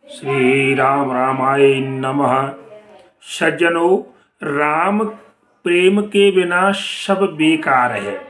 श्री राम रामाय नमः। सज्जनों, राम प्रेम के बिना सब बेकार है,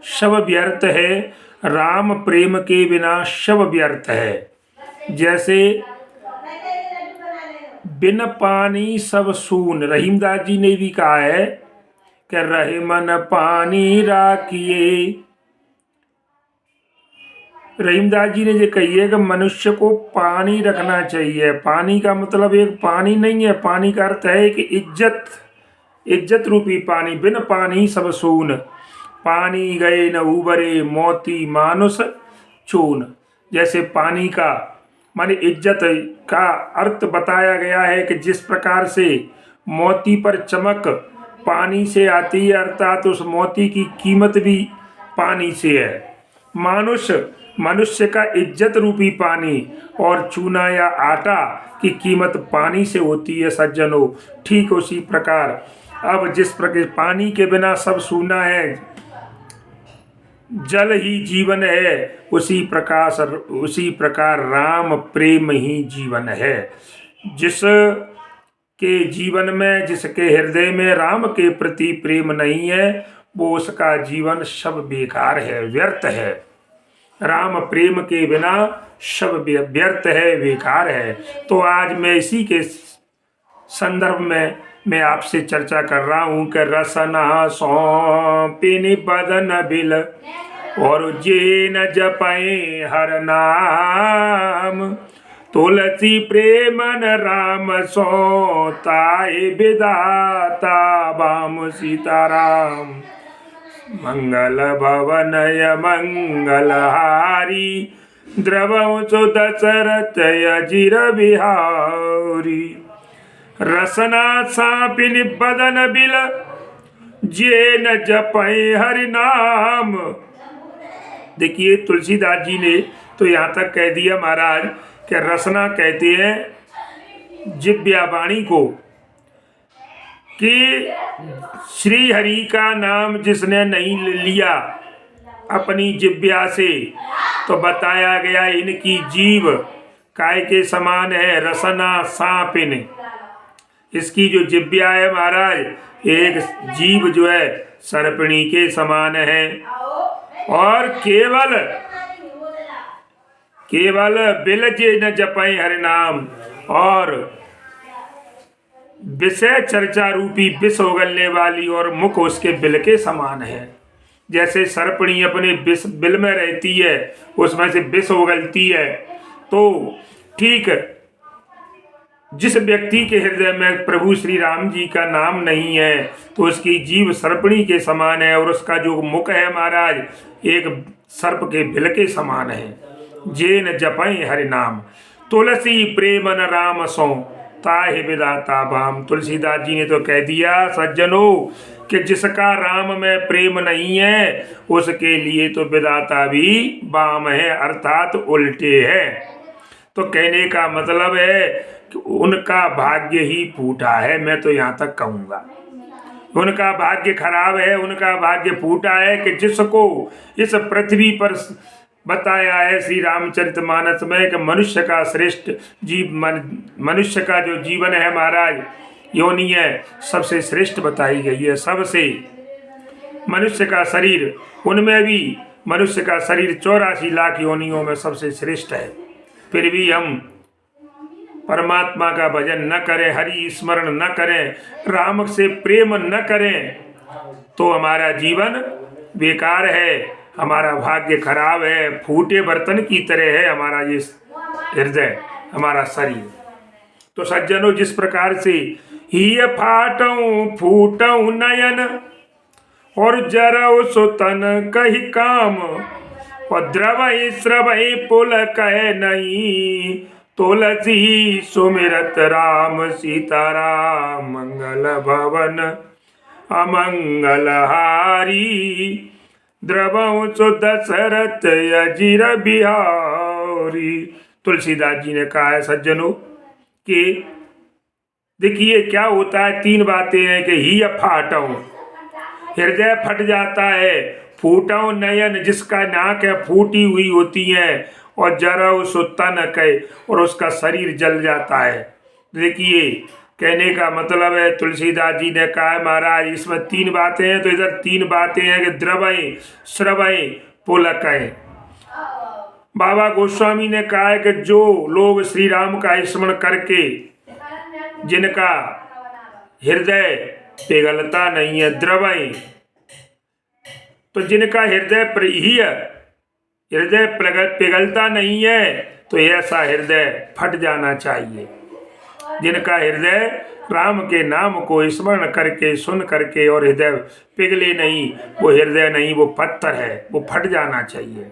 सब व्यर्थ है। राम प्रेम के बिना सब व्यर्थ है। जैसे बिन पानी सब सून, रहीमदास जी ने भी कहा है कि रहे मन पानी राखिए। रहीमदास जी ने ये कही है कि मनुष्य को पानी रखना चाहिए। पानी का मतलब एक पानी नहीं है, पानी का अर्थ है कि इज्जत, इज्जत रूपी पानी। बिन पानी सब सून, पानी गए न उबरे मोती मानुष चून। जैसे पानी का माने इज्जत का अर्थ बताया गया है कि जिस प्रकार से मोती पर चमक पानी से आती है, अर्थात उस मोती की कीमत भी पानी से है। मनुष्य का इज्जत रूपी पानी और चूना या आटा की कीमत पानी से होती है सज्जनों। ठीक उसी प्रकार अब जिस प्रकार पानी के बिना सब सूना है, जल ही जीवन है, उसी प्रकार राम प्रेम ही जीवन है। जिसके जीवन में, जिसके हृदय में राम के प्रति प्रेम नहीं है, वो उसका जीवन सब बेकार है, व्यर्थ है। राम प्रेम के बिना सब व्यर्थ है, बेकार है। तो आज मैं इसी के संदर्भ में मैं आपसे चर्चा कर रहा हूँ कि रसना सौंपिन बदन बिल और जे न जपए हर नाम। तुलसी प्रेमन राम सो ताए विदाता बाम सीताराम। मंगल भवनय मंगलहारी द्रवं सो दशरथ अजिर बिहारी। रसना सापिन बदन बिल जे न जपै हरि नाम। देखिए तुलसीदास जी ने तो यहाँ तक कह दिया महाराज कि रसना कहते हैं जिव्या वाणी को, कि श्री हरि का नाम जिसने नहीं लिया अपनी जिव्या से, तो बताया गया इनकी जीव काय के समान है, रसना सांपिन। इसकी जो जिव्या है महाराज, एक जीव जो है सर्पिणी के समान है। और केवल बिल जे न जपै हरि नाम, और विषय चर्चा रूपी विष उगलने वाली और मुख उसके बिल के समान है। जैसे सर्पिणी अपने बिल में रहती है, उसमें से विष उगलती है, तो ठीक जिस व्यक्ति के हृदय में प्रभु श्री राम जी का नाम नहीं है, तो उसकी जीव सर्पिणी के समान है, और उसका जो मुख है महाराज, एक सर्प के बिल के समान है। जे न जपै हरि नाम, तुलसी प्रेमन राम सो ताहि विदाता बाम। तुलसीदास जी ने तो कह दिया सज्जनों कि जिसका राम में प्रेम नहीं है, उसके लिए तो विदाता भी बाम है, अर्थात उल्टे है। तो कहने का मतलब है कि उनका भाग्य ही फूटा है। मैं तो यहाँ तक कहूँगा उनका भाग्य खराब है, उनका भाग्य फूटा है कि जिसको इस पृथ्वी पर बताया है श्री रामचरितमानस में कि मनुष्य का श्रेष्ठ जीव, मनुष्य का जो जीवन है महाराज, योनि है, सबसे श्रेष्ठ बताई गई है। सबसे मनुष्य का शरीर, उनमें भी मनुष्य का शरीर 84 लाख योनियों में सबसे श्रेष्ठ है। फिर भी हम परमात्मा का भजन न करें, हरि स्मरण न करें, राम से प्रेम न करें, तो हमारा जीवन बेकार है, हमारा भाग्य खराब है, फूटे बर्तन की तरह है हमारा ये हृदय, हमारा शरीर। तो सज्जनों, जिस प्रकार से ही फाटऊं फूटऊं नयन और जरऊ सुतन कही काम, और द्रवई स्रवई पुल कह नहीं, तुलसी सुमिरत राम सीताराम। मंगल भवन अमंगल हारी द्रवं सो दशरथ अजिर बिहारी। तुलसीदास जी ने कहा है सज्जनों कि देखिए क्या होता है, 3 बातें हैं कि ही फाटऊं, हृदय फट जाता है, फूटऊं नयन, जिसका नाक है फूटी हुई होती है, और जरा उस तन कहे और उसका शरीर जल जाता है। देखिए कहने का मतलब है, तुलसीदास जी ने कहा है महाराज इसमें 3 बातें हैं, तो इधर 3 बातें हैं कि द्रवय श्रवय पुलकय। बाबा गोस्वामी ने कहा है कि जो लोग श्री राम का स्मरण करके जिनका हृदय पिघलता नहीं है, द्रवय तो जिनका हृदय पिघलता नहीं है, तो ऐसा हृदय फट जाना चाहिए। जिनका हृदय राम के नाम को स्मरण करके सुन करके और हृदय पिघले नहीं, वो हृदय नहीं, वो पत्थर है, वो फट जाना चाहिए।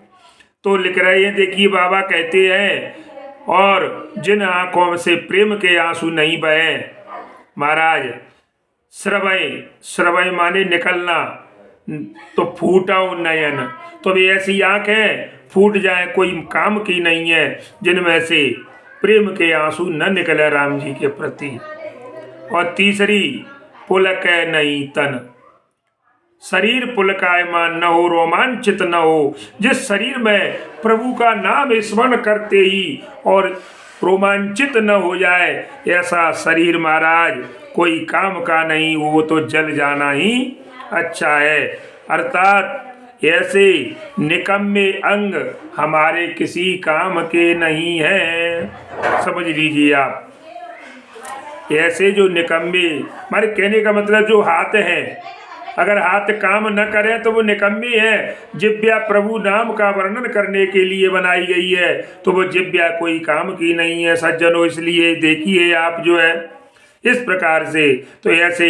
तो लिख रहे हैं, देखिए बाबा कहते हैं और जिन आंखों से प्रेम के आंसू नहीं बहे महाराज, श्रवय माने निकलना, तो फूटा नयन, तो भी ऐसी आंखें फूट जाए कोई काम की नहीं है जिनमें से प्रेम के आंसू न निकले राम जी के प्रति। और तीसरी पुलक नहीं तन, शरीर पुलकायमान न हो, रोमांचित न हो। जिस शरीर में प्रभु का नाम स्मरण करते ही और रोमांचित न हो जाए, ऐसा शरीर महाराज कोई काम का नहीं, वो तो जल जाना ही अच्छा है। अर्थात ऐसे निकम्मे अंग हमारे किसी काम के नहीं है, समझ लीजिए आप। ऐसे जो निकम्मे, हमारे कहने का मतलब जो हाथ हैं, अगर हाथ काम न करें तो वो निकम्मी है। जिब्या प्रभु नाम का वर्णन करने के लिए बनाई गई है, तो वो जिब्या कोई काम की नहीं है सज्जनों। इसलिए देखिए आप जो है इस प्रकार से, तो ऐसे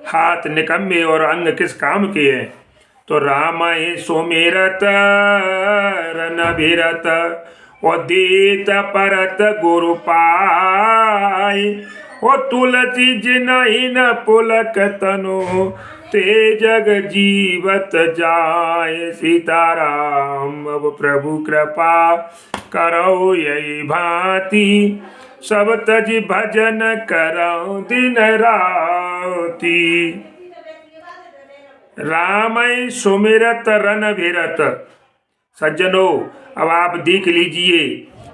हाथ निकम्मे और अंग किस काम के हैं। तो राम सुमिरत रन भिरत और देत परत गुरु पाय, ओ तुलसी जिनहि न पुलक तनु, ते जग जीवत जाय। सीताराम अब प्रभु कृपा करो यही भांति, सब तज भजन करो दिन राति। राम सुमिरत रन भिरत, सज्जनों अब आप देख लीजिए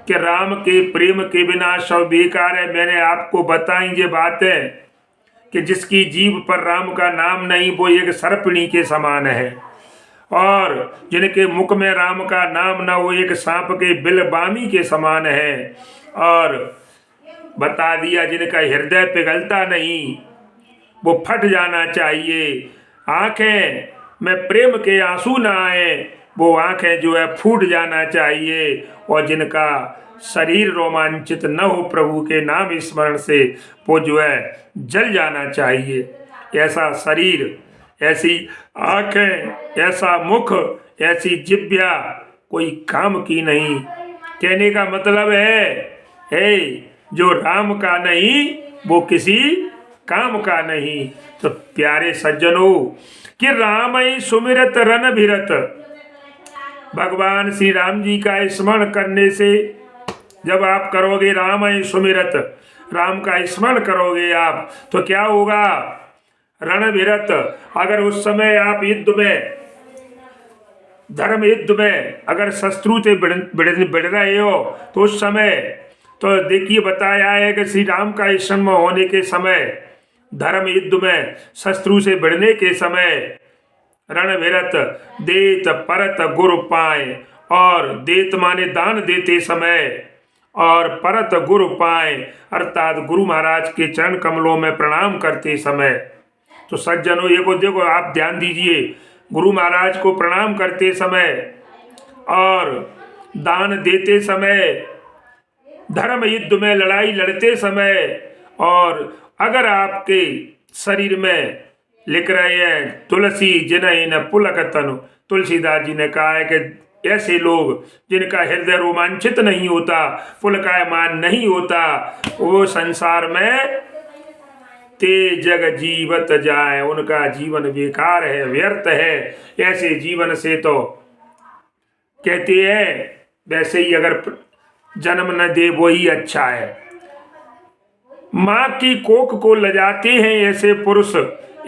कि राम के प्रेम के बिना सब बेकार है। मैंने आपको बताई ये बातें कि जिसकी जीभ पर राम का नाम नहीं, वो एक सर्पिणी के समान है, और जिनके मुख में राम का नाम ना, वो एक सांप के बिलबामी के समान है। और बता दिया जिनका हृदय पिघलता नहीं, वो फट जाना चाहिए। आंखें में प्रेम के आंसू ना आए, वो आंखें जो है फूट जाना चाहिए। और जिनका शरीर रोमांचित न हो प्रभु के नाम स्मरण से, वो जो है जल जाना चाहिए। ऐसा शरीर, ऐसी आंखें, ऐसा मुख, ऐसी जिह्वा कोई काम की नहीं। कहने का मतलब है जो राम का नहीं वो किसी काम का नहीं। तो प्यारे सज्जनों कि राम ही सुमिरत रन भिरत, भगवान श्री राम जी का स्मरण करने से जब आप करोगे राम ही सुमिरत, राम का स्मरण करोगे आप, तो क्या होगा। रणभिरत, अगर उस समय आप युद्ध में, धर्म युद्ध में अगर शत्रु से बढ़ रहे हो, तो उस समय तो देखिए बताया है कि श्री राम का जन्म होने के समय, धर्म युद्ध में शत्रु से बढ़ने के समय, रणभिरत देत परत गुरु पाए, और देत माने दान देते समय, और परत गुरु पाए अर्थात गुरु महाराज के चरण कमलों में प्रणाम करते समय। तो सज्जनों ये को देखो, आप ध्यान दीजिए, गुरु महाराज को प्रणाम करते समय और दान देते समय, धर्म युद्ध में लड़ाई लड़ते समय, और अगर आपके शरीर में लिख रहे हैं तुलसी जिनहि न पुलक तनु, तुलसीदास जी ने कहा है कि ऐसे लोग जिनका हृदय रोमांचित नहीं होता, पुलकायमान नहीं होता, वो संसार में ते जग जीवत जाए, उनका जीवन बेकार है, व्यर्थ है। ऐसे जीवन से तो कहते हैं वैसे ही अगर जन्म न दे वो ही अच्छा है। माँ की कोख को लजाते हैं ऐसे पुरुष,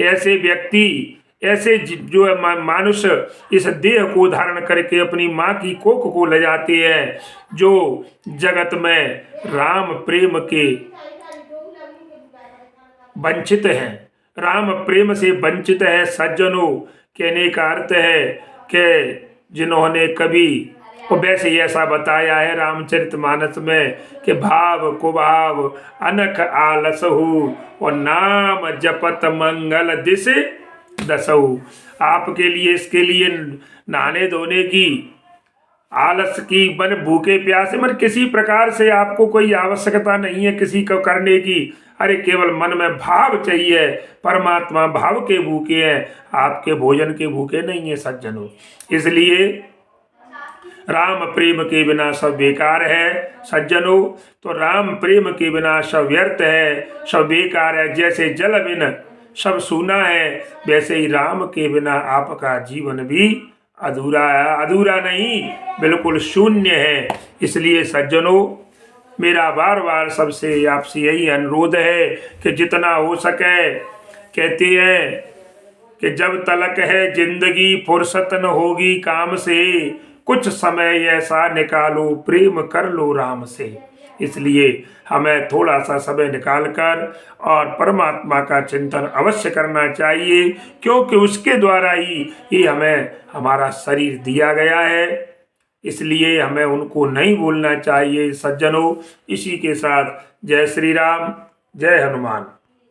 ऐसे व्यक्ति ऐसे जो है मानुष इस देह को धारण करके अपनी माँ की कोख को ले जाते हैं, जो जगत में राम प्रेम के वंचित हैं, राम प्रेम से वंचित है सज्जनों। कहने का अर्थ है कि जिन्होंने कभी वैसे ऐसा बताया है रामचरितमानस में कि भाव कुभाव अनख आलसहु और नाम जपत मंगल दिश दसहु। आपके लिए इसके लिए नहाने धोने की, आलस की, मन भूखे प्यासे, मन किसी प्रकार से आपको कोई आवश्यकता नहीं है किसी को करने की। अरे केवल मन में भाव चाहिए, परमात्मा भाव के भूखे हैं, आपके भोजन के भूखे नहीं है सज्जनों। इसलिए राम प्रेम के बिना सब बेकार है सज्जनों। तो राम प्रेम के बिना सब व्यर्थ है, सब बेकार है। जैसे जल बिन सब सूना है, वैसे ही राम के बिना आपका जीवन भी अधूरा है। अधूरा नहीं, बिल्कुल शून्य है। इसलिए सज्जनों, मेरा बार बार सबसे आपसे यही अनुरोध है कि जितना हो सके, कहते हैं कि जब तलक है जिंदगी फुर्सत न होगी काम से, कुछ समय ऐसा निकालो प्रेम कर लो राम से। इसलिए हमें थोड़ा सा समय निकालकर और परमात्मा का चिंतन अवश्य करना चाहिए, क्योंकि उसके द्वारा ही ये हमें हमारा शरीर दिया गया है। इसलिए हमें उनको नहीं भूलना चाहिए सज्जनों। इसी के साथ जय श्री राम, जय हनुमान।